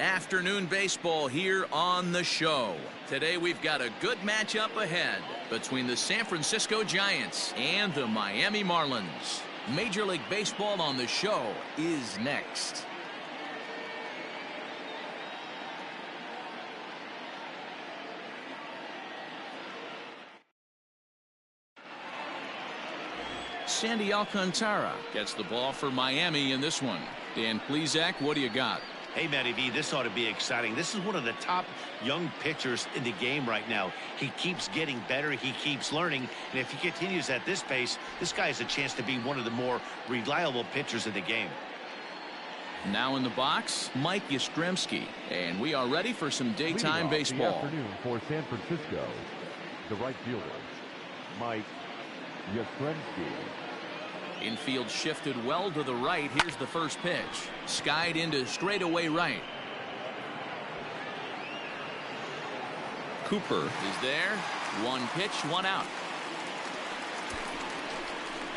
Afternoon baseball here on the show. Today we've got a good matchup ahead between the San Francisco Giants and the Miami Marlins. Major League Baseball on the show is next. Sandy Alcantara gets the ball for Miami in this one. Dan Plesac, what do you got? Hey, Matty V, this ought to be exciting. This is one of the top young pitchers in the game right now. He keeps getting better. He keeps learning. And if he continues at this pace, this guy has a chance to be one of the more reliable pitchers in the game. Now in the box, Mike Yastrzemski. And we are ready for some daytime baseball. Afternoon for San Francisco, the right fielder, Mike Yastrzemski. Infield shifted well to the right. Here's the first pitch. Skied into straightaway right. Cooper is there. One pitch, one out.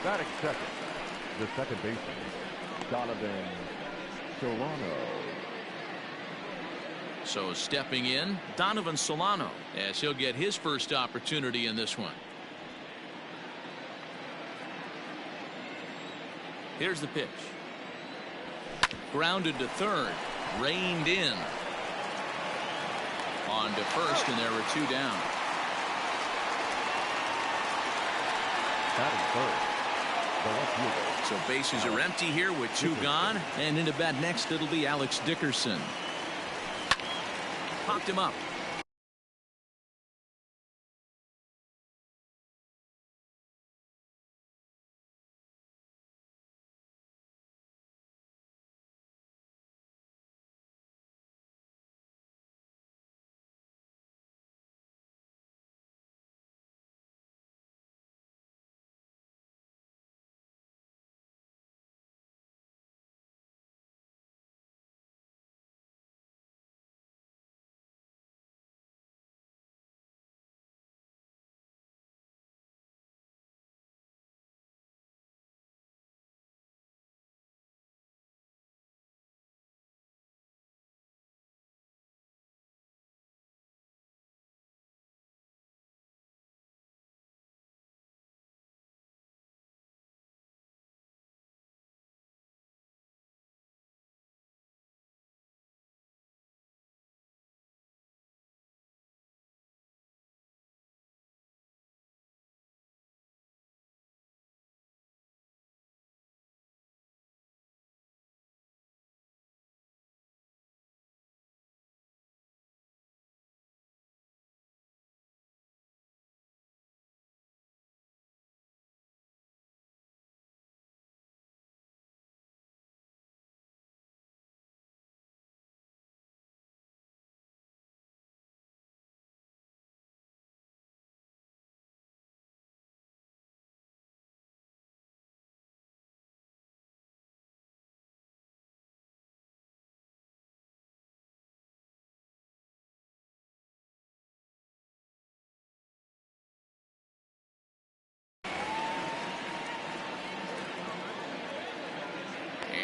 Batting second, the second baseman, Donovan Solano. So stepping in, Donovan Solano, as he'll get his first opportunity in this one. Here's the pitch. Grounded to third. Reined in. On to first, and there are two down. Batting third, the left fielder. So bases are empty here with two gone. And into bat next, it'll be Alex Dickerson. Popped him up.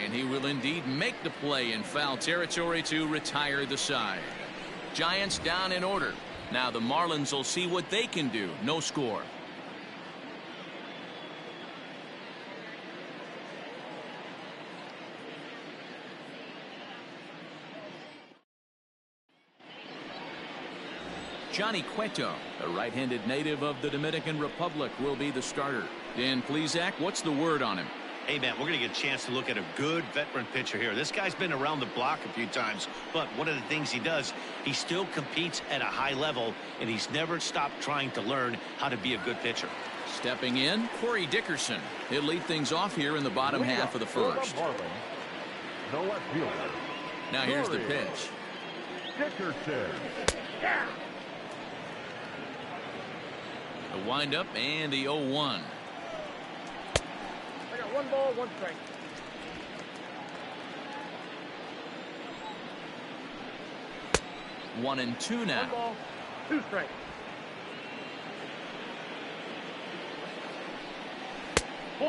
And he will indeed make the play in foul territory to retire the side. Giants down in order. Now the Marlins will see what they can do. No score. Johnny Cueto, a right-handed native of the Dominican Republic, will be the starter. Dan Plesac, what's the word on him? Hey, man, we're going to get a chance to look at a good veteran pitcher here. This guy's been around the block a few times, but one of the things he does, he still competes at a high level, and he's never stopped trying to learn how to be a good pitcher. Stepping in, Corey Dickerson. He'll lead things off here in the bottom half of the first. The left fielder. Now here's the pitch. Dickerson. Yeah. The windup and the 0-1. I got one ball, one strike. One and two now. One ball, two strikes.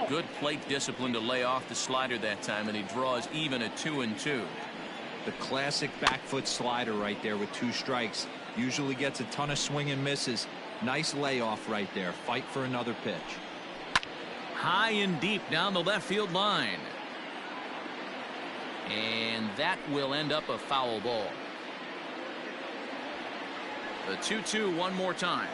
Good plate discipline to lay off the slider that time, and he draws even at 2-2. The classic back foot slider right there with 2 strikes. Usually gets a ton of swing and misses. Nice layoff right there. Fight for another pitch. High and deep down the left field line. And that will end up a foul ball. The 2-2 one more time.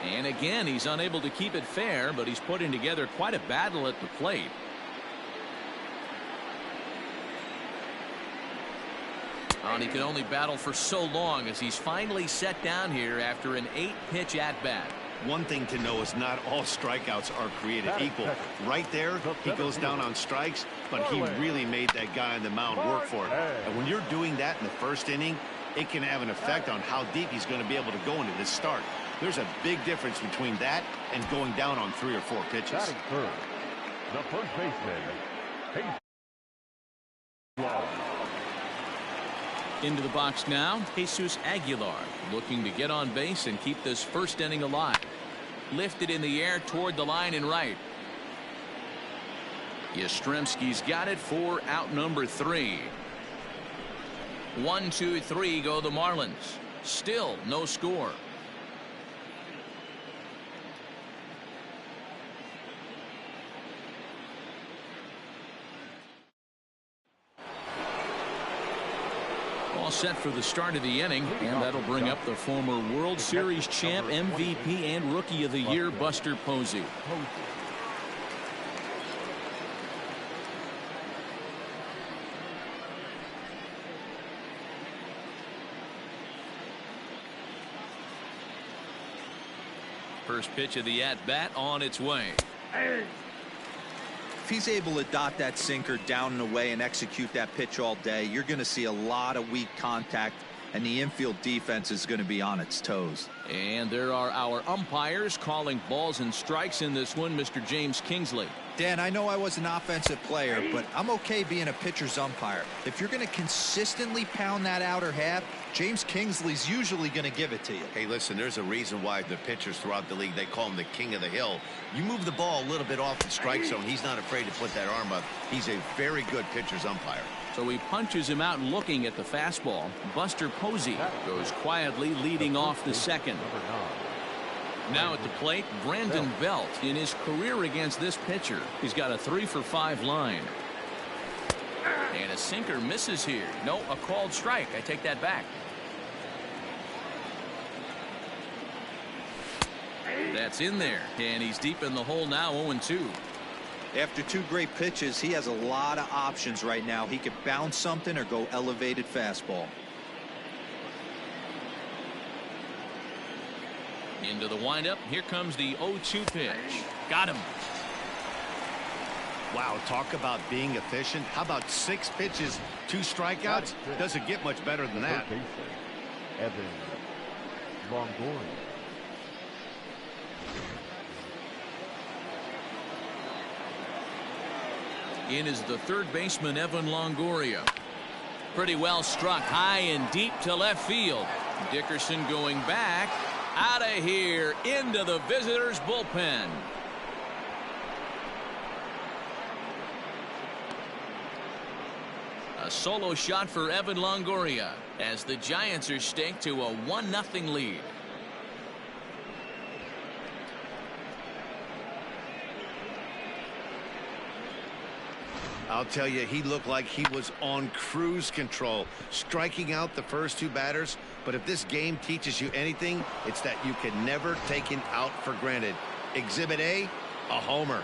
And again, he's unable to keep it fair, but he's putting together quite a battle at the plate. And he can only battle for so long as he's finally set down here after an 8-pitch at-bat. One thing to know is not all strikeouts are created equal. Right there, he goes down on strikes, but he really made that guy on the mound work for it. And when you're doing that in the first inning, it can have an effect on how deep he's going to be able to go into this start. There's a big difference between that and going down on 3 or 4 pitches. Batting third, the first baseman, Into the box now, Jesus Aguilar looking to get on base and keep this first inning alive. Lifted in the air toward the line and right. Yastrzemski's got it for out number 3. 1, 2, 3 go the Marlins. Still no score. All set for the start of the inning, and that'll bring up the former World Series champ, MVP, and Rookie of the Year, Buster Posey. First pitch of the at-bat on its way. If he's able to dot that sinker down and away and execute that pitch all day, you're going to see a lot of weak contact, and the infield defense is going to be on its toes. And there are our umpires calling balls and strikes in this one, Mr. James Kingsley. Dan, I know I was an offensive player, but I'm okay being a pitcher's umpire. If you're going to consistently pound that outer half, James Kingsley's usually going to give it to you. Hey, listen, there's a reason why the pitchers throughout the league, they call him the king of the hill. You move the ball a little bit off the strike zone, he's not afraid to put that arm up. He's a very good pitcher's umpire. So he punches him out looking at the fastball. Buster Posey goes quietly leading off the second. Now at the plate, Brandon Belt. In his career against this pitcher, he's got a 3-for-5 line. And a sinker misses here. No, a called strike. I take that back. That's in there, and he's deep in the hole now, 0-2. After 2 great pitches, he has a lot of options right now. He could bounce something or go elevated fastball. Into the windup. Here comes the 0-2 pitch. Got him. Wow, talk about being efficient. How about 6 pitches, 2 strikeouts? Doesn't get much better than that. Longoria. In is the third baseman, Evan Longoria. Pretty well struck high and deep to left field. Dickerson going back. Out of here into the visitors' bullpen. A solo shot for Evan Longoria as the Giants are staked to a 1-0 lead. I'll tell you, he looked like he was on cruise control, striking out the first 2 batters. But if this game teaches you anything, it's that you can never take an out for granted. Exhibit A, a homer.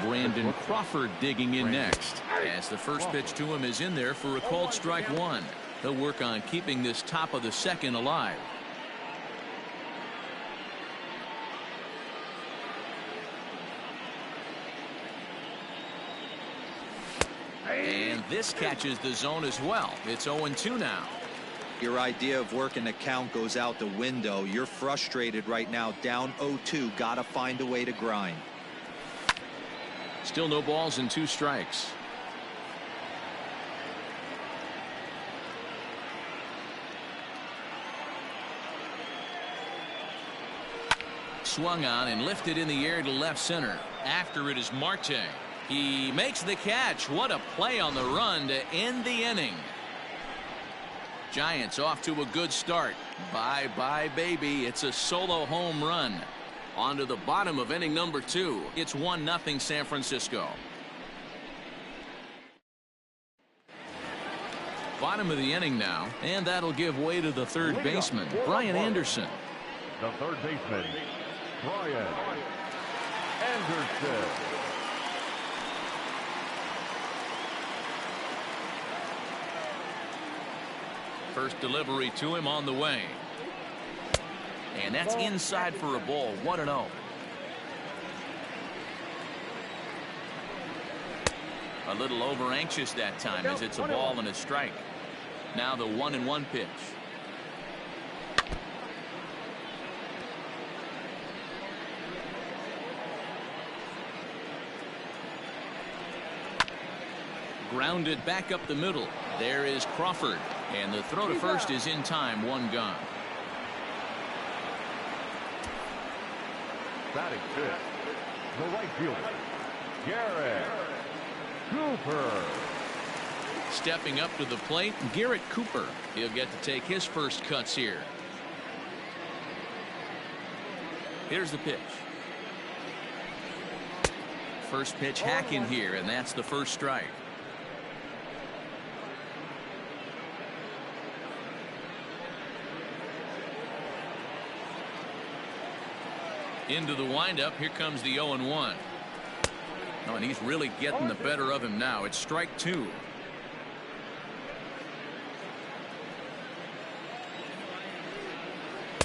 Brandon Crawford digging in next as the first pitch to him is in there for a called strike 1. They'll work on keeping this top of the second alive. And this catches the zone as well. It's 0-2 now. Your idea of working the count goes out the window. You're frustrated right now, down 0-2. Gotta find a way to grind. Still no balls and 2 strikes. Swung on and lifted in the air to left center. After it is Marte. He makes the catch. What a play on the run to end the inning. Giants off to a good start. Bye-bye, baby. It's a solo home run. On to the bottom of inning number 2. It's 1-0 San Francisco. Bottom of the inning now, and that'll give way to the third baseman, Brian Anderson. The third baseman, Brian Anderson. First delivery to him on the way. And that's inside for a ball. 1-0. A little over anxious that time as it's a ball and a strike. Now the 1-1 pitch. Grounded back up the middle. There is Crawford. And the throw to first is in time. 1 gone. Batting fifth, the right fielder, Garrett Cooper. Stepping up to the plate, Garrett Cooper. He'll get to take his first cuts here. Here's the pitch. First pitch hack in here, and that's the first strike. Into the windup. Here comes the 0-1. Oh, and he's really getting the better of him now. It's strike 2.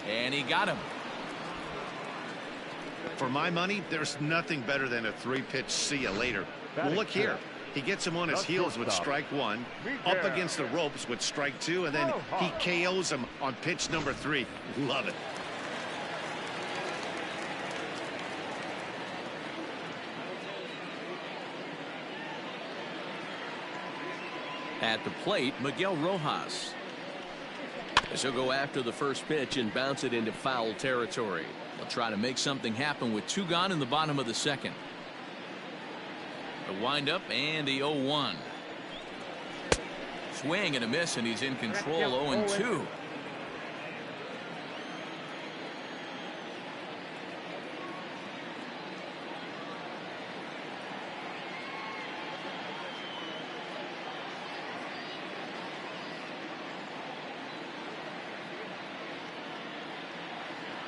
And he got him. For my money, there's nothing better than a 3-pitch see you later. Well, look here. He gets him on his heels with strike 1, up against the ropes with strike 2, and then he KOs him on pitch number 3. Love it. At the plate, Miguel Rojas. As he'll go after the first pitch and bounce it into foul territory. He'll try to make something happen with 2 gone in the bottom of the second. The windup and the 0-1. Swing and a miss, and he's in control. 0-2.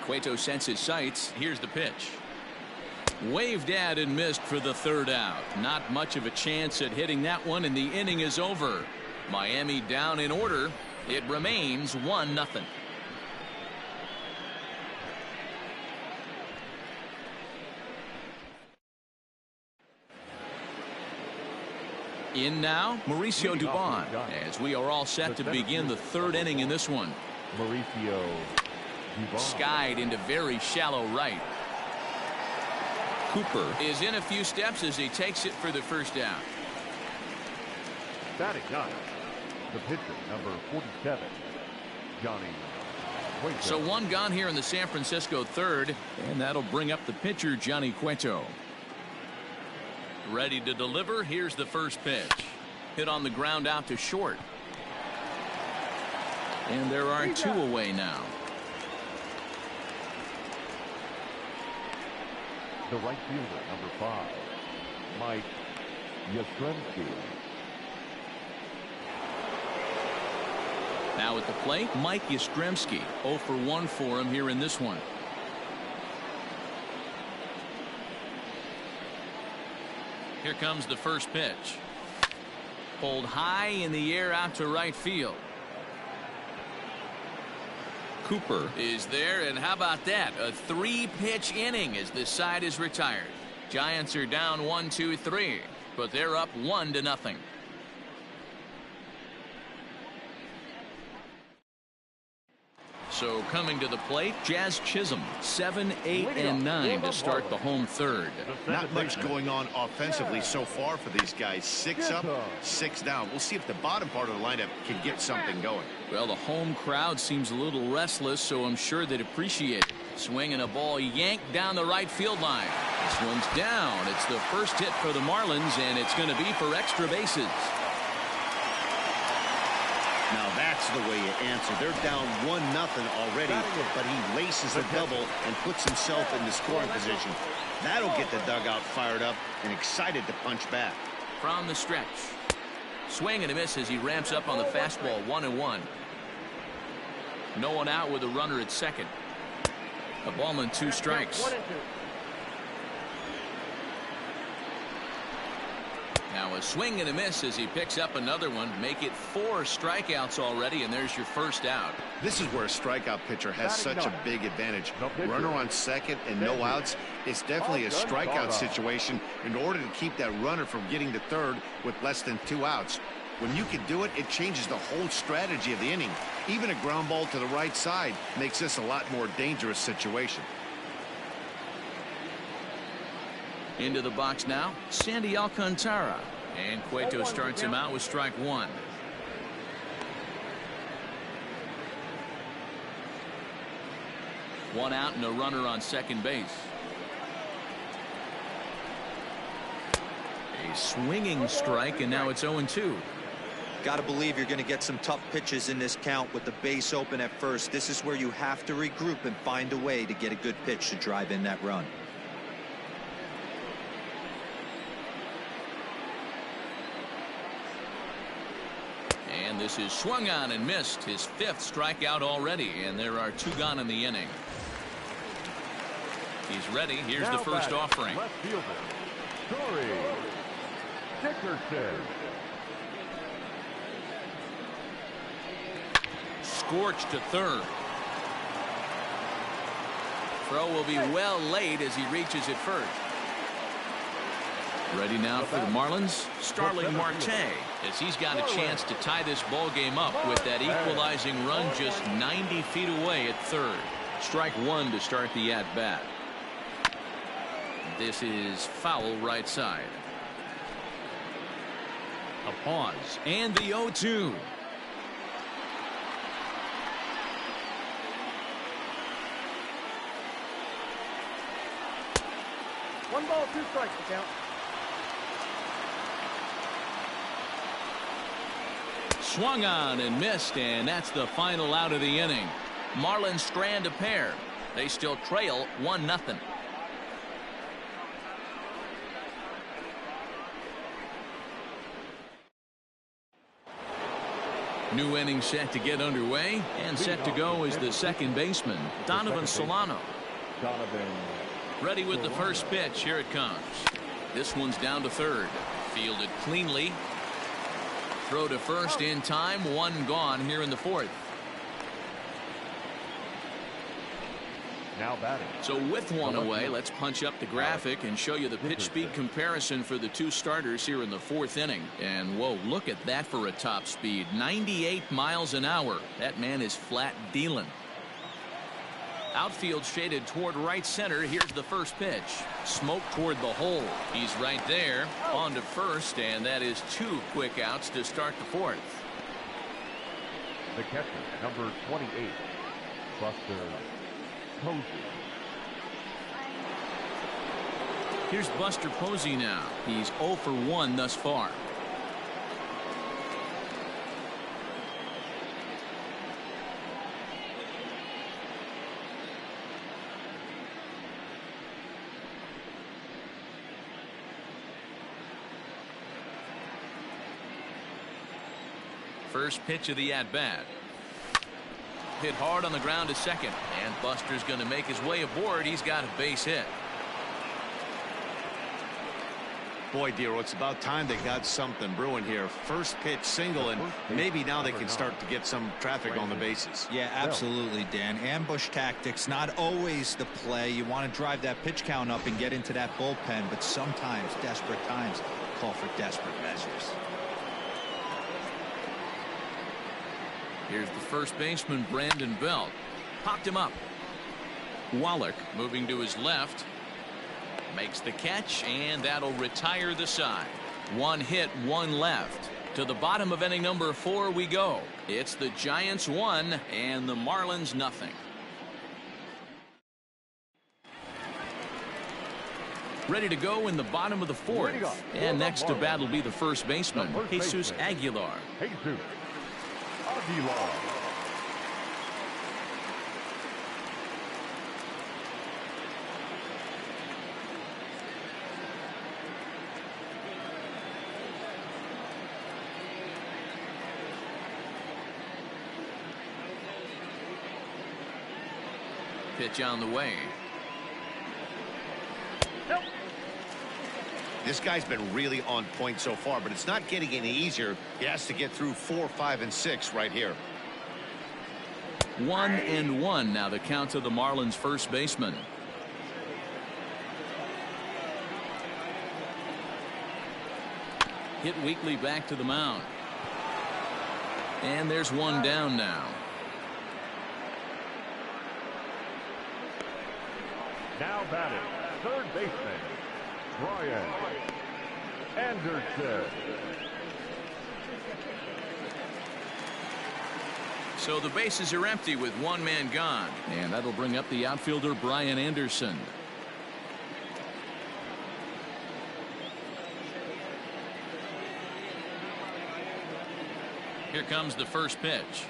Cueto sets his sights. Here's the pitch. Waved at and missed for the 3rd out. Not much of a chance at hitting that one, and the inning is over. Miami down in order. It remains 1-0. In now, Mauricio Dubon, as we are all set to begin the 3rd inning in this one. Mauricio Dubon. Skied into very shallow right. Cooper is in a few steps as he takes it for the first out. Batting 9, the pitcher, number 47, Johnny Cueto. So 1 gone here in the San Francisco 3rd, and that'll bring up the pitcher, Johnny Cueto. Ready to deliver. Here's the first pitch. Hit on the ground out to short. And there are 2 away now. The right fielder, number 5, Mike Yastrzemski. Now at the plate, Mike Yastrzemski. 0 for 1 for him here in this one. Here comes the first pitch. Pulled high in the air out to right field. Cooper is there, and how about that? A 3-pitch inning as this side is retired. Giants are down 1-2-3, but they're up 1-0. So coming to the plate, Jazz Chisholm, 7, 8, and 9 to start the home 3rd. Not much going on offensively so far for these guys. 6 up, 6 down. We'll see if the bottom part of the lineup can get something going. Well, the home crowd seems a little restless, so I'm sure they'd appreciate it. Swinging a ball yanked down the right field line. This one's down. It's the first hit for the Marlins, and it's going to be for extra bases. Now that's the way you answer. They're down 1-0 already, but he laces a double and puts himself in the scoring position. That'll get the dugout fired up and excited to punch back. From the stretch. Swing and a miss as he ramps up on the fastball. 1-1. No one out with a runner at second. A ball and 2 strikes. 1-2. Now a swing and a miss as he picks up another one. Make it 4 strikeouts already, and there's your first out. This is where a strikeout pitcher has such a big advantage. Runner on second and no outs. It's definitely a strikeout situation in order to keep that runner from getting to third with less than 2 outs. When you can do it, it changes the whole strategy of the inning. Even a ground ball to the right side makes this a lot more dangerous situation. Into the box now, Sandy Alcantara. And Cueto starts him out with strike 1. One out and a runner on second base. A swinging strike, and now it's 0-2. Got to believe you're going to get some tough pitches in this count with the base open at first. This is where you have to regroup and find a way to get a good pitch to drive in that run. And this is swung on and missed. His 5th strikeout already, and there are 2 gone in the inning. He's ready. Here's the first offering. Left fielder, Corey Dickerson. Scorched to third. Throw will be well late as he reaches it first. Ready now for the Marlins, Starling Marte, as he's got a chance to tie this ball game up with that equalizing run just 90 feet away at third. Strike 1 to start the at-bat. This is foul right side. A pause, and the 0-2. One ball, 2 strikes to count. Swung on and missed, and that's the final out of the inning. Marlins strand a pair. They still trail 1-0. New inning set to get underway, and set to go is the second baseman, Donovan Solano. Ready with the first pitch. Here it comes. This one's down to third. Fielded cleanly. Throw to first in time. 1 gone here in the 4th. Now batting. So with 1 away, let's punch up the graphic and show you the pitch speed comparison for the 2 starters here in the 4th inning. And whoa, look at that for a top speed. 98 miles an hour. That man is flat dealing. Outfield shaded toward right center. Here's the first pitch. Smoke toward the hole. He's right there. On to first, and that is 2 quick outs to start the 4th. The catcher, number 28, Buster Posey. Here's Buster Posey now. He's 0 for 1 thus far. First pitch of the at-bat. Hit hard on the ground to second, and Buster's going to make his way aboard. He's got a base hit. Boy, Dero, it's about time they got something brewing here. First pitch single, and maybe now they can start to get some traffic on the bases. Yeah, absolutely, Dan. Ambush tactics, not always the play. You want to drive that pitch count up and get into that bullpen, but sometimes desperate times call for desperate measures. Here's the first baseman, Brandon Belt. Popped him up. Wallach moving to his left. Makes the catch, and that'll retire the side. 1 hit, 1 left. To the bottom of inning number 4 we go. It's the Giants 1 and the Marlins nothing. Ready to go in the bottom of the fourth. And next to bat will be the first baseman, Jesus Aguilar. Jesus Aguilar. Pitch on the way. This guy's been really on point so far, but it's not getting any easier. He has to get through 4, 5, and 6 right here. 1-1 now the count to the Marlins first baseman. Hit weakly back to the mound. And there's one down now. Now batting, third baseman, Brian Anderson. So the bases are empty with one man gone. And that'll bring up the outfielder Brian Anderson. Here comes the first pitch.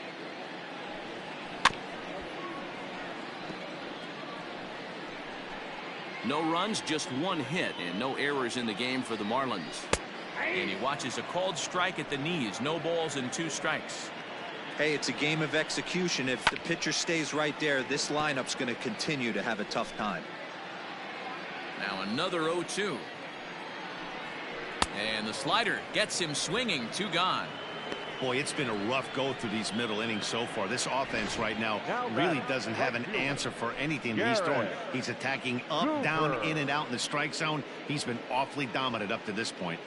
No runs, just one hit, and no errors in the game for the Marlins. And he watches a called strike at the knees. No balls and 2 strikes. Hey, it's a game of execution. If the pitcher stays right there, this lineup's going to continue to have a tough time. Now another 0-2. And the slider gets him swinging. 2 gone. Boy, it's been a rough go through these middle innings so far. This offense right now really doesn't have an answer for anything that he's throwing. He's attacking up, down, in and out in the strike zone. He's been awfully dominant up to this point.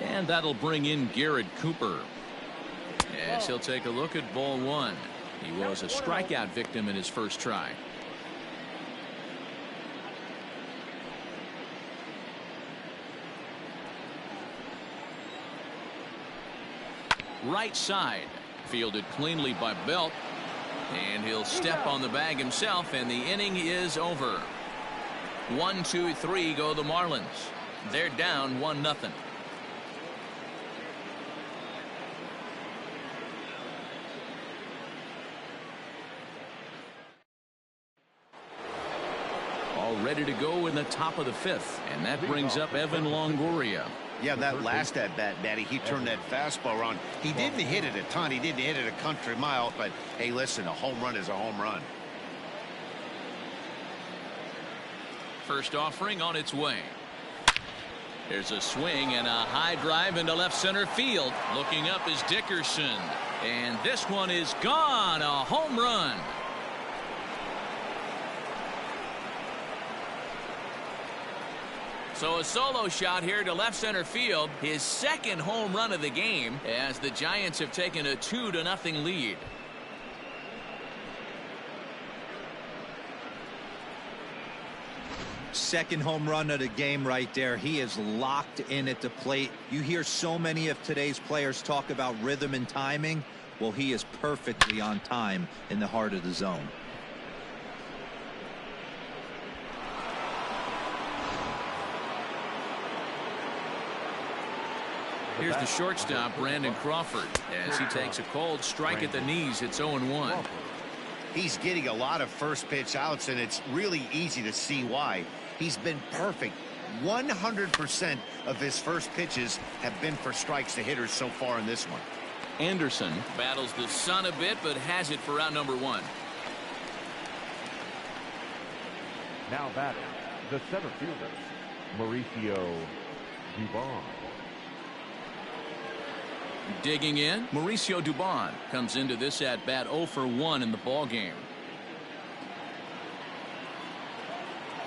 And that'll bring in Garrett Cooper. Yes, he'll take a look at ball 1. He was a strikeout victim in his first try. Right side, fielded cleanly by Belt. And he'll step on the bag himself, and the inning is over. 1, 2, 3 go the Marlins. They're down 1-0. All ready to go in the top of the 5th, and that brings up Evan Longoria. Yeah, that last at bat, Matty, he turned that fastball around. He didn't hit it a ton. He didn't hit it a country mile, but hey, listen, a home run is a home run. First offering on its way. There's a swing and a high drive into left center field. Looking up is Dickerson, and this one is gone. A home run. So a solo shot here to left center field, his second home run of the game, as the Giants have taken a 2-0 lead. Second home run of the game right there. He is locked in at the plate. You hear so many of today's players talk about rhythm and timing. Well, he is perfectly on time in the heart of the zone. Here's the shortstop, Brandon Crawford, as he takes a cold strike at the knees. It's 0-1. He's getting a lot of first pitch outs, and it's really easy to see why. He's been perfect. 100% of his first pitches have been for strikes to hitters so far in this one. Anderson battles the sun a bit, but has it for out number 1. Now batting, the center fielder, Mauricio Dubon. Digging in, Mauricio Dubon comes into this at bat 0 for 1 in the ball game.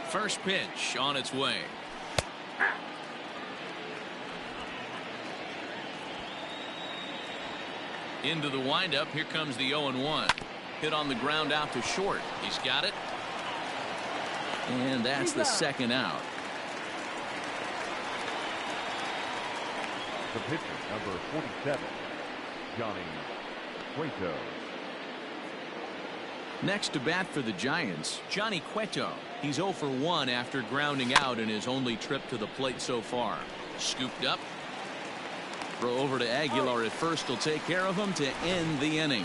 First pitch on its way. Into the windup. Here comes the 0-1. Hit on the ground out to short. He's got it. And that's the second out. The pitcher, number 47, Johnny Cueto. Next to bat for the Giants, Johnny Cueto. He's 0 for 1 after grounding out in his only trip to the plate so far. Scooped up. Throw over to Aguilar at first will take care of him to end the inning.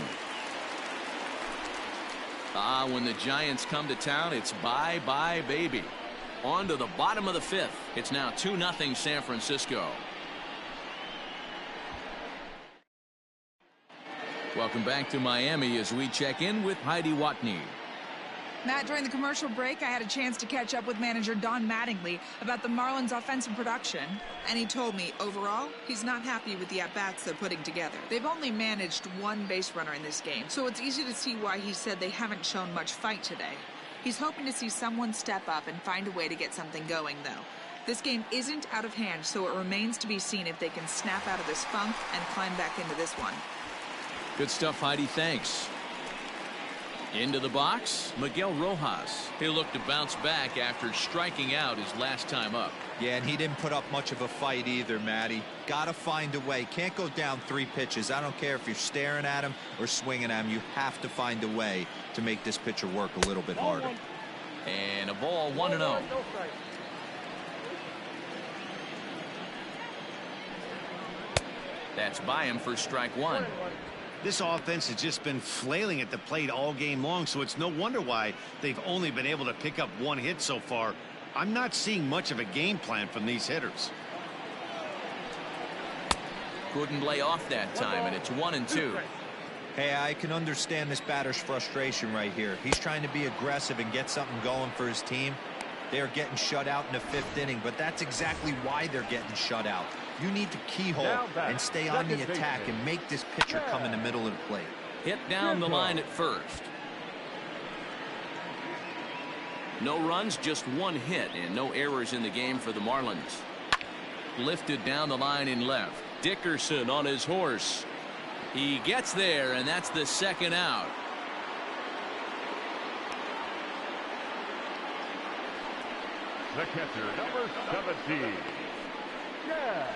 When the Giants come to town, it's bye-bye, baby. On to the bottom of the 5th. It's now 2-0 San Francisco. Welcome back to Miami as we check in with Heidi Watney. Matt, during the commercial break, I had a chance to catch up with manager Don Mattingly about the Marlins' offensive production. And he told me, overall, he's not happy with the at-bats they're putting together. They've only managed one base runner in this game, so it's easy to see why he said they haven't shown much fight today. He's hoping to see someone step up and find a way to get something going, though. This game isn't out of hand, so it remains to be seen if they can snap out of this funk and climb back into this one. Good stuff, Heidi. Thanks. Into the box, Miguel Rojas. He'll look to bounce back after striking out his last time up. Yeah, and he didn't put up much of a fight either, Matty. Got to find a way. Can't go down 3 pitches. I don't care if you're staring at him or swinging at him. You have to find a way to make this pitcher work a little bit harder. And a ball, 1-0. That's by him for strike 1. This offense has just been flailing at the plate all game long, so it's no wonder why they've only been able to pick up 1 hit so far. I'm not seeing much of a game plan from these hitters. Couldn't lay off that time, and it's 1-2. Hey, I can understand this batter's frustration right here. He's trying to be aggressive and get something going for his team. They are getting shut out in the 5th inning, but that's exactly why they're getting shut out. You need to keyhole and stay on the attack and make this pitcher come in the middle of the plate. Hit down the line at first. No runs, just 1 hit, and no errors in the game for the Marlins. Lifted down the line in left. Dickerson on his horse. He gets there, and that's the second out. The catcher, number 17. Yeah.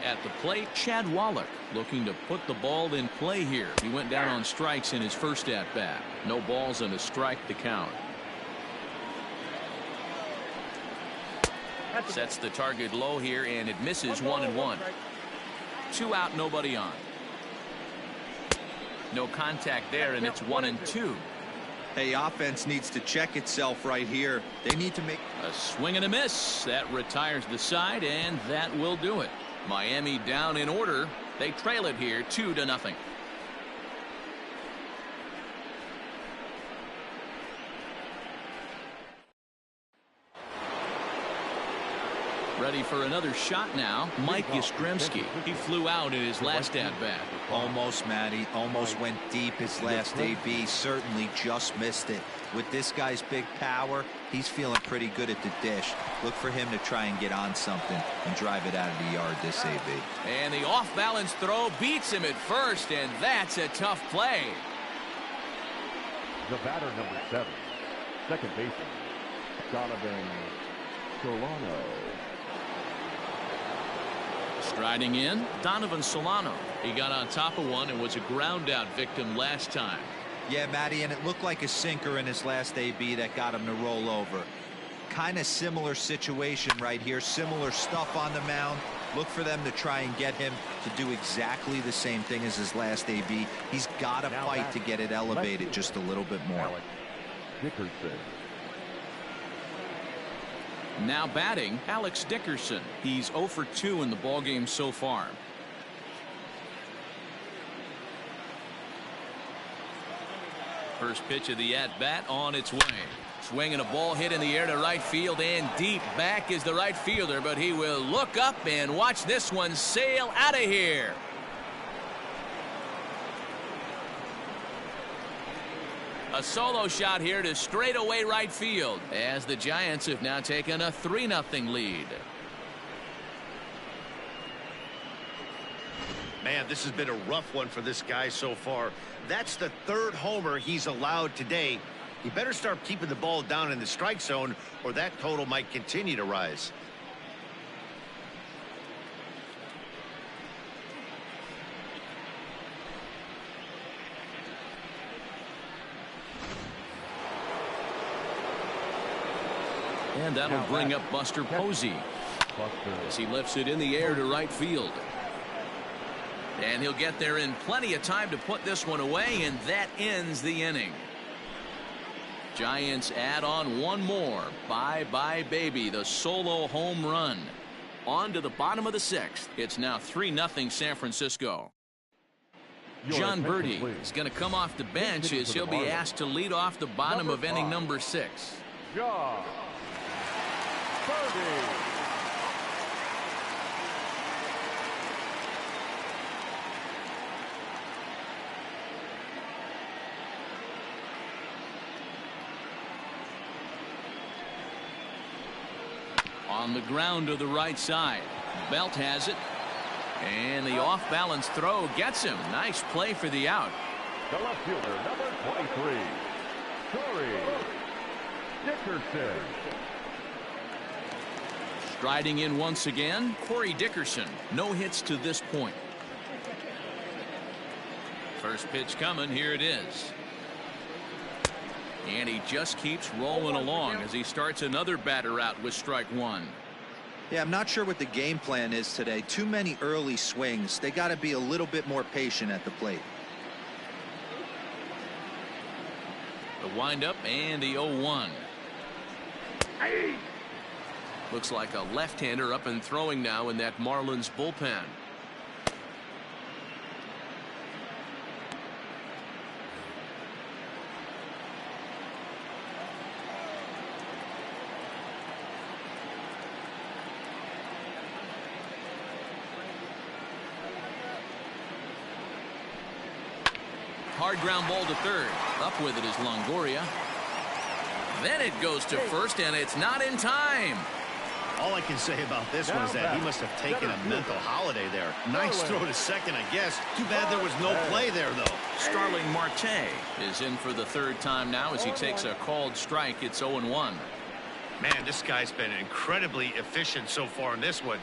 At the plate, Chad Wallach looking to put the ball in play here. He went down on strikes in his first at-bat. No balls and a strike to count. Sets the target low here, and it misses 1-1. 2 out, nobody on. No contact there, and it's 1-2. Hey, offense needs to check itself right here. They need to make a swing and a miss. That retires the side, and that will do it. Miami down in order. They trail it here 2-0. Ready for another shot now. Mike Yastrzemski. He flew out in his last at-bat. Almost, Matty. Almost went deep his last AB. Certainly just missed it. With this guy's big power, he's feeling pretty good at the dish. Look for him to try and get on something and drive it out of the yard this AB. And the off-balance throw beats him at first, and that's a tough play. The batter, number 7, second baseman, Donovan Solano. Striding in, Donovan Solano. He got on top of one and was a ground out victim last time. Yeah, Matty, and it looked like a sinker in his last AB that got him to roll over. Kind of similar situation right here. Similar stuff on the mound. Look for them to try and get him to do exactly the same thing as his last AB. He's got to fight to get it elevated just a little bit more. Dickerson. Now batting, Alex Dickerson. He's 0 for 2 in the ballgame so far. First pitch of the at-bat on its way. Swinging a ball hit in the air to right field, and deep back is the right fielder, but he will look up and watch this one sail out of here. A solo shot here to straightaway right field as the Giants have now taken a 3-0 lead. Man, this has been a rough one for this guy so far. That's the third homer he's allowed today. He better start keeping the ball down in the strike zone, or that total might continue to rise. And that'll bring up Buster Posey as he lifts it in the air to right field. And he'll get there in plenty of time to put this one away, and that ends the inning. Giants add on one more. Bye-bye, baby, the solo home run. On to the bottom of the sixth. It's now 3-0 San Francisco. John Birdie is going to come off the bench as he'll be asked to lead off the bottom of inning number 6. John Birdie. On the ground to the right side. Belt has it. And the off-balance throw gets him. Nice play for the out. The left fielder, number 23, Corey Dickerson. Striding in once again, Corey Dickerson. No hits to this point. First pitch coming. Here it is. And he just keeps rolling along as he starts another batter out with strike one. Yeah, I'm not sure what the game plan is today. Too many early swings. They got to be a little bit more patient at the plate. The windup and the 0-1. Looks like a left-hander up and throwing now in that Marlins bullpen. Hard ground ball to third. Up with it is Longoria. Then it goes to first, and it's not in time. All I can say about this one is that he must have taken a mental holiday there. Nice throw to second, I guess. Too bad there was no play there, though. Starling Marte is in for the third time now as he takes a called strike. It's 0-1. Man, this guy's been incredibly efficient so far in this one.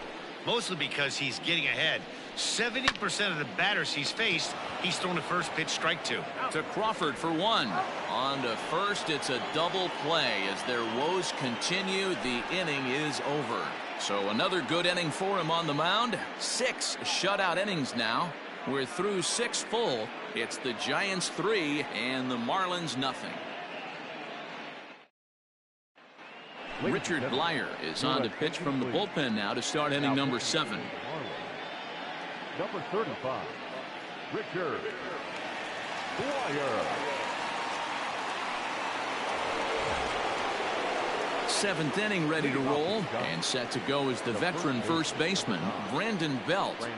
Mostly because he's getting ahead. 70% of the batters he's faced, he's thrown a first pitch strike to. To Crawford for one. On to first, it's a double play. As their woes continue, the inning is over. So another good inning for him on the mound. 6 shutout innings now. We're through 6 full. It's the Giants 3 and the Marlins nothing. Richard Blyer is on to pitch from the bullpen now to start inning number 7. Number 35, Richard Blyer. 7th inning ready to roll, and set to go is the veteran first baseman, Brandon Belt.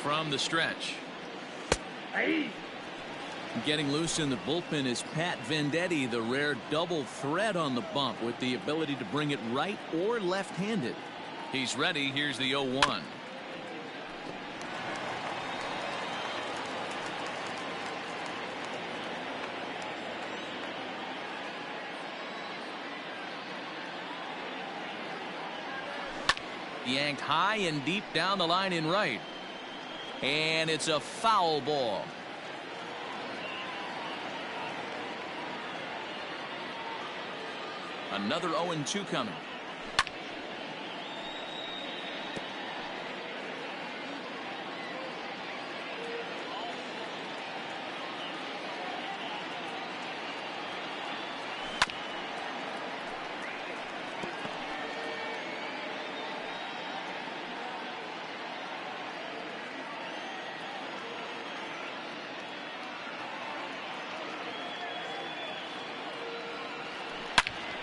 From the stretch. Getting loose in the bullpen is Pat Vendetti, the rare double threat on the bump with the ability to bring it right or left-handed. He's ready. Here's the 0-1. Yanked high and deep down the line in right. And it's a foul ball. Another 0-2 coming.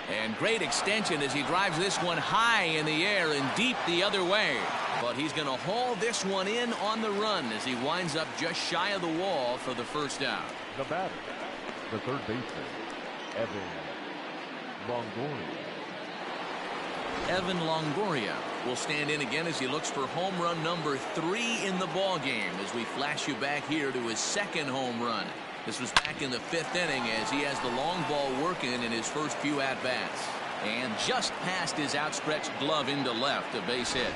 And great extension as he drives this one high in the air and deep the other way. But he's going to haul this one in on the run as he winds up just shy of the wall for the first out. The batter, the third baseman, Evan Longoria will stand in again as he looks for home run number 3 in the ball game as we flash you back here to his second home run. This was back in the 5th inning as he has the long ball working in his first few at-bats. And just past his outstretched glove into left, a base hit.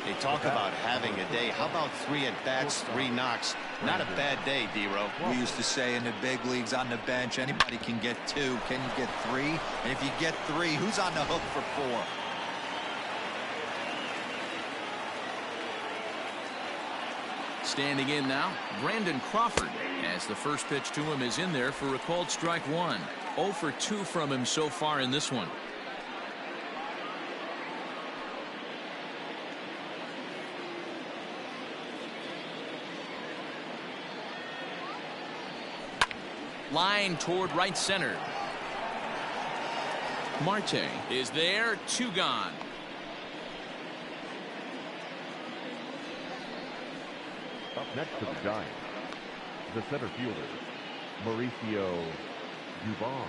They talk about having a day. How about 3 at-bats, 3 knocks? Not a bad day, D-Row. We used to say in the big leagues on the bench, anybody can get 2. Can you get 3? And if you get 3, who's on the hook for 4? Standing in now, Brandon Crawford, as the first pitch to him is in there for a called strike 1. 0 for 2 from him so far in this one. Line toward right center. Marte is there, 2 gone. Up next to the Giants, the center fielder, Mauricio Dubon.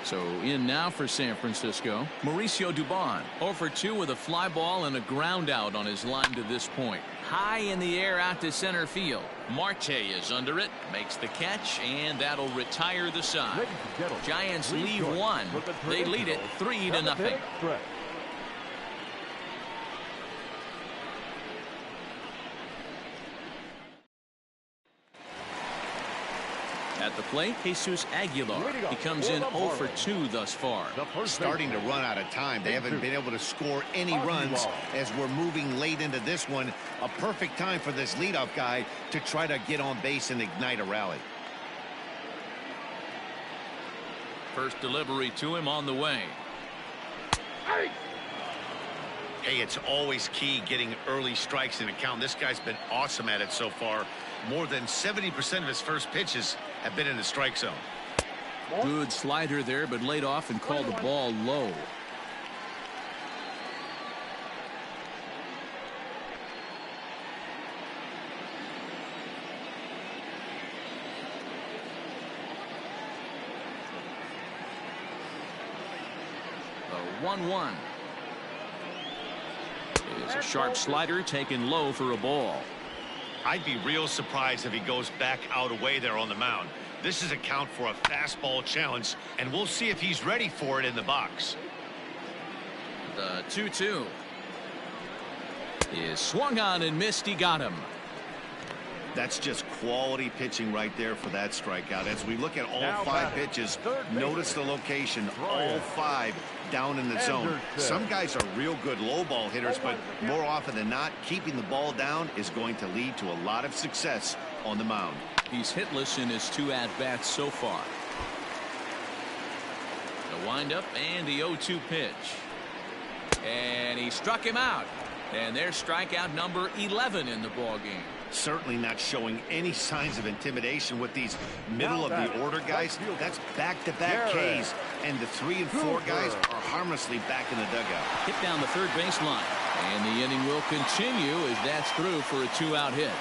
So in now for San Francisco, Mauricio Dubon, 0 for 2 with a fly ball and a ground out on his line to this point. High in the air out to center field. Marte is under it, makes the catch, and that'll retire the side. Giants leave 1. They lead it 3-0. At the plate, Jesus Aguilar. He comes in 0 for 2 thus far. Starting to run out of time. They haven't been able to score any runs as we're moving late into this one. A perfect time for this leadoff guy to try to get on base and ignite a rally. First delivery to him on the way. Hey, it's always key getting early strikes in a count. This guy's been awesome at it so far. More than 70% of his first pitches have been in the strike zone. Good slider there, but laid off and called the ball low. The 1-1. It's a sharp slider taken low for a ball. I'd be real surprised if he goes back out away there on the mound. This is a count for a fastball challenge, and we'll see if he's ready for it in the box. The 2-2 is swung on and missed. He got him. That's just quality pitching right there for that strikeout. As we look at all 5 pitches, notice the location, all 5 down in the zone. Some guys are real good low ball hitters, but more often than not, keeping the ball down is going to lead to a lot of success on the mound. He's hitless in his 2 at-bats so far. The windup and the 0-2 pitch. And he struck him out. And there's strikeout number 11 in the ballgame. Certainly not showing any signs of intimidation with these middle of the order guys. That's back-to-back Ks, and the 3 and 4 guys are harmlessly back in the dugout. Hit down the third base line, and the inning will continue as that's through for a 2-out hit.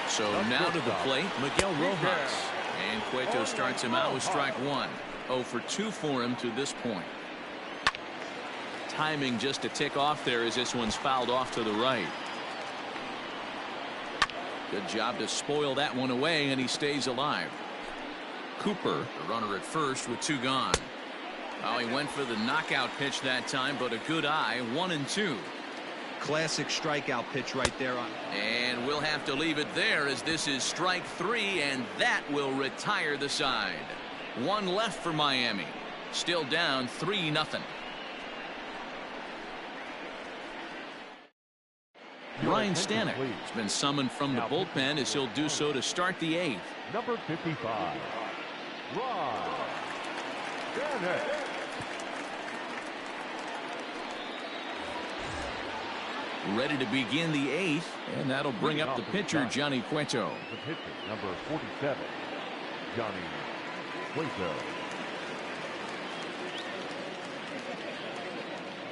So now to the plate, Miguel Rojas, and Cueto starts him out with strike 1. 0 for 2 for him to this point. Timing just to tick off there as this one's fouled off to the right. Good job to spoil that one away, and he stays alive. Cooper, the runner at first with 2 gone. Oh, he went for the knockout pitch that time, but a good eye. 1-2. Classic strikeout pitch right there. And we'll have to leave it there as this is strike 3, and that will retire the side. 1 left for Miami. Still down 3-0. Ryan Stanek has been summoned from the bullpen as he'll do so to start the 8th. Number 55, Ryan Stanek. Ready to begin the 8th, and that'll bring up the pitcher, Johnny Cueto. The pitcher, number 47, Johnny Cueto.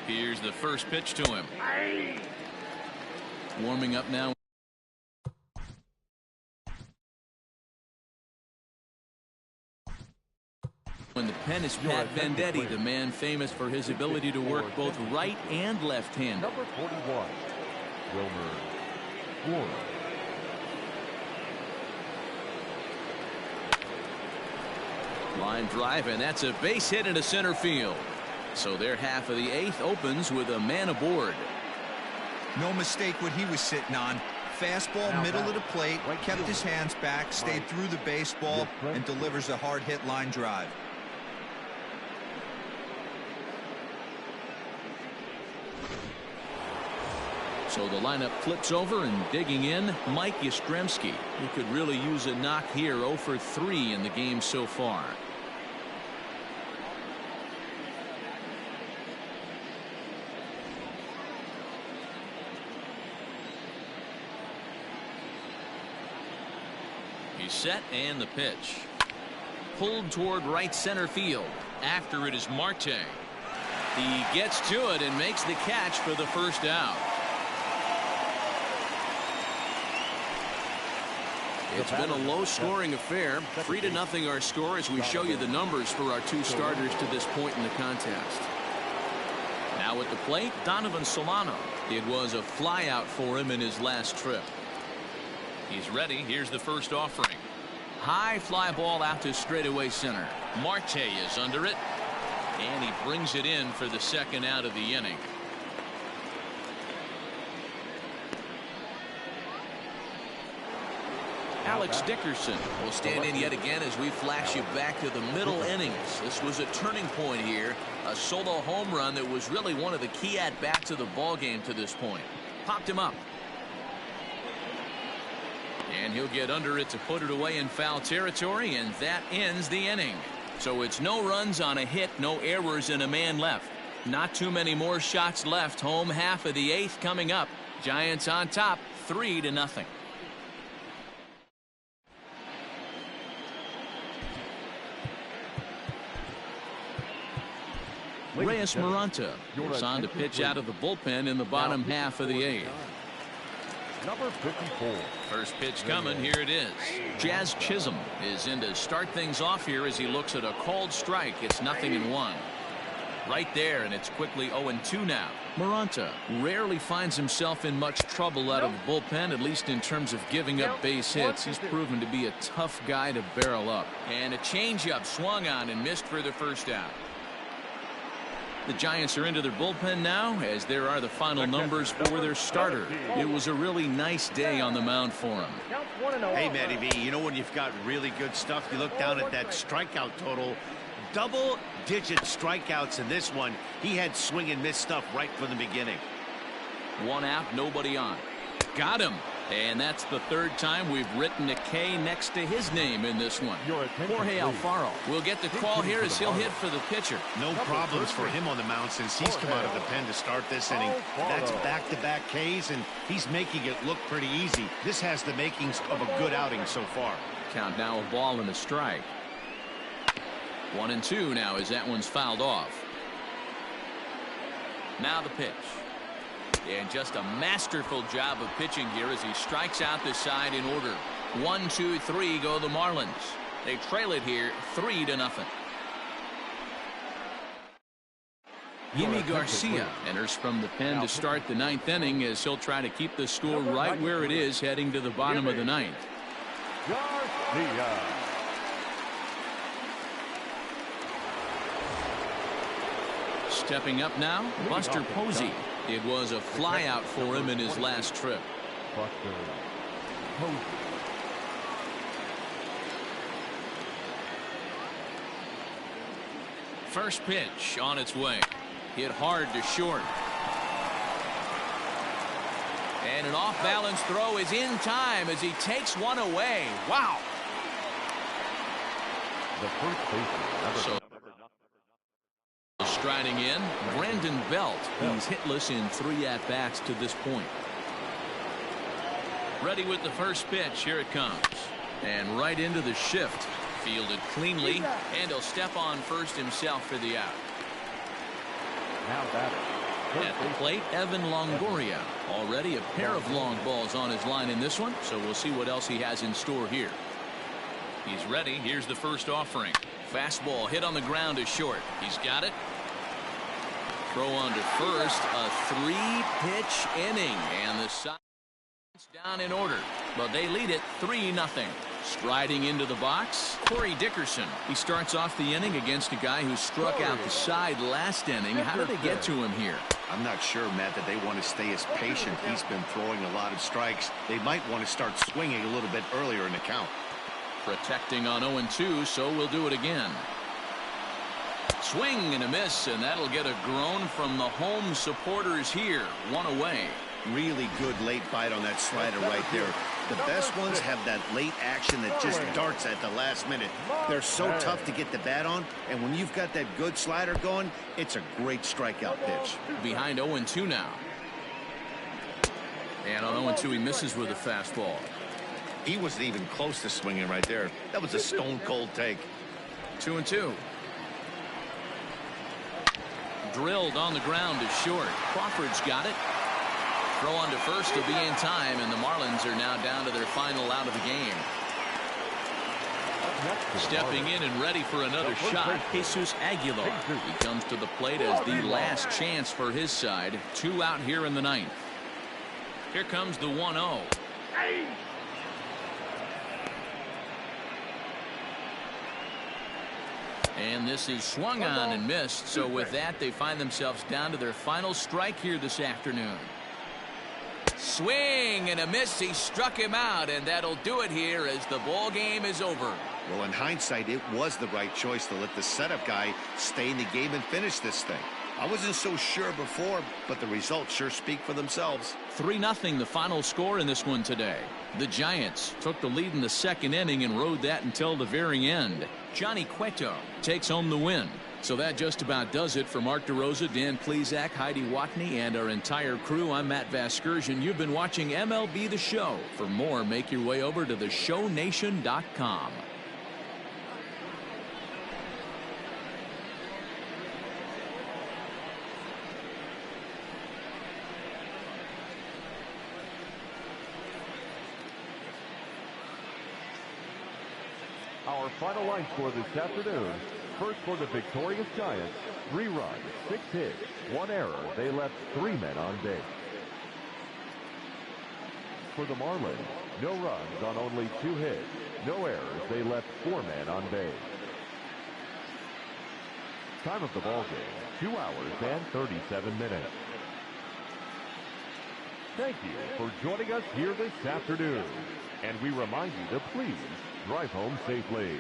Here's the first pitch to him. Warming up now. When the pen is Pat Vendetti, the man famous for his ability to work both right and left-handed. Number 41, Wilmer Flores. Line drive, and that's a base hit into center field. So their half of the eighth opens with a man aboard. No mistake what he was sitting on. Fastball, middle of the plate, kept his hands back, stayed through the baseball, and delivers a hard hit line drive. So the lineup flips over, and digging in, Mike Yastrzemski. He could really use a knock here. 0 for 3 in the game so far. He's set, and the pitch. Pulled toward right center field. After it is Marte. He gets to it and makes the catch for the first out. It's been a low-scoring affair. 3-0 our score as we show you the numbers for our two starters to this point in the contest. Now at the plate, Donovan Solano. It was a flyout for him in his last trip. He's ready. Here's the first offering. High fly ball out to straightaway center. Marte is under it, and he brings it in for the second out of the inning. Alex Dickerson will stand in yet again as we flash you back to the middle innings. This was a turning point here. A solo home run that was really one of the key at-bats of the ball game to this point. Popped him up. And he'll get under it to put it away in foul territory, and that ends the inning. So it's no runs on a hit, no errors, and a man left. Not too many more shots left. Home half of the eighth coming up. Giants on top, 3-0. Reyes Maranta is on to pitch out of the bullpen in the bottom half of the eighth. Number 54. First pitch coming. Here it is. Jazz Chisholm is in to start things off here as he looks at a called strike. It's 0-1. Right there, and it's quickly 0-2 now. Maranta rarely finds himself in much trouble out of the bullpen, at least in terms of giving up base hits. He's proven to be a tough guy to barrel up. And a changeup swung on and missed for the first out. The Giants are into their bullpen now, as there are the final numbers for their starter. It was a really nice day on the mound for him. Hey, Matty V, you know when you've got really good stuff, you look down at that strikeout total. Double-digit strikeouts in this one. He had swing and miss stuff right from the beginning. One out, nobody on. Got him. And that's the third time we've written a K next to his name in this one. Jorge Alfaro will get the call here as he'll hit for the pitcher. No problems for him on the mound since he's come out of the pen to start this inning. That's back-to-back Ks, and he's making it look pretty easy. This has the makings of a good outing so far. Count now, a ball and a strike. 1-2 now as that one's fouled off. Now the pitch. And just a masterful job of pitching here as he strikes out the side in order. 1, 2, 3 go the Marlins. They trail it here 3-0. Yimi Garcia enters from the pen to start the ninth inning as he'll try to keep the score right where it is heading to the bottom of the ninth. Stepping up now, Buster Posey. It was a flyout for him in his last trip. First pitch on its way. Hit hard to short. And an off-balance throw is in time as he takes one away. Wow. The first baseman. Striding in, Brandon Belt. He's hitless in 3 at-bats to this point. Ready with the first pitch. Here it comes. And right into the shift. Fielded cleanly, and he'll step on first himself for the out. Now batting, At the plate, Evan Longoria. Already a pair of long balls on his line in this one, so we'll see what else he has in store here. He's ready. Here's the first offering. Fastball hit on the ground is short. He's got it. Throw on to first. A 3-pitch inning, and the side down in order, but they lead it 3-0. Striding into the box, Corey Dickerson. He starts off the inning against a guy who struck out the side last inning. How did they get to him here? I'm not sure, Matt, that they want to stay as patient. He's been throwing a lot of strikes. They might want to start swinging a little bit earlier in the count. Protecting on 0-2, so we'll do it again. Swing and a miss, and that'll get a groan from the home supporters here. One away. Really good late bite on that slider right there. The best ones have that late action that just darts at the last minute. They're so tough to get the bat on, and when you've got that good slider going, it's a great strikeout pitch. Behind 0-2 now. And on 0-2 he misses with a fastball. He wasn't even close to swinging right there. That was a stone-cold take. 2-2. Drilled on the ground is short. Crawford's got it. Throw on to first will be in time, and the Marlins are now down to their final out of the game. Stepping in and ready for another shot, Jesus Aguilar. He comes to the plate as the last chance for his side. 2 out here in the 9th. Here comes the 1-0. And this is swung on and missed. So with that, they find themselves down to their final strike here this afternoon. Swing and a miss. He struck him out, and that'll do it here as the ball game is over. Well, in hindsight, it was the right choice to let the setup guy stay in the game and finish this thing. I wasn't so sure before, but the results sure speak for themselves. 3-0 the final score in this one today. The Giants took the lead in the second inning and rode that until the very end. Johnny Cueto takes home the win. So that just about does it for Mark DeRosa, Dan Plesac, Heidi Watney, and our entire crew. I'm Matt Vasgersian. You've been watching MLB The Show. For more, make your way over to theshownation.com. Our final line score this afternoon. First for the victorious Giants, 3 runs, 6 hits, 1 error. They left 3 men on base. For the Marlins, no runs on only 2 hits, no errors. They left 4 men on base. Time of the ball game, 2 hours and 37 minutes. Thank you for joining us here this afternoon. And we remind you to please drive home safely.